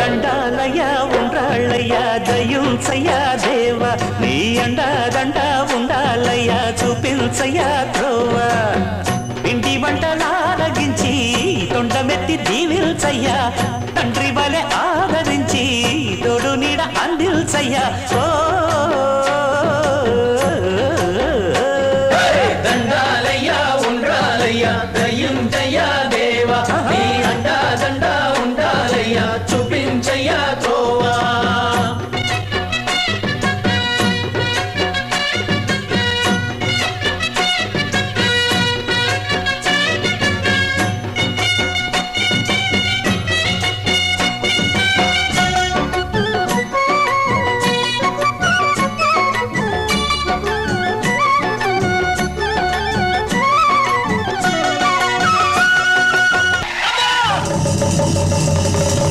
దండాలయ్యా ఉండ్రాళ్ళయ్యా దయుంచయ్యా దేవ నీ అండా దండ ఉండాలయ్యా చూపించయ్యా త్రోవ పిండి వంటలారగించి తొండమెత్తి దీవిల్చయ్యా తండ్రి వలె ఆదరించి తోడు నీడ అందిల్చయ్యా ఓ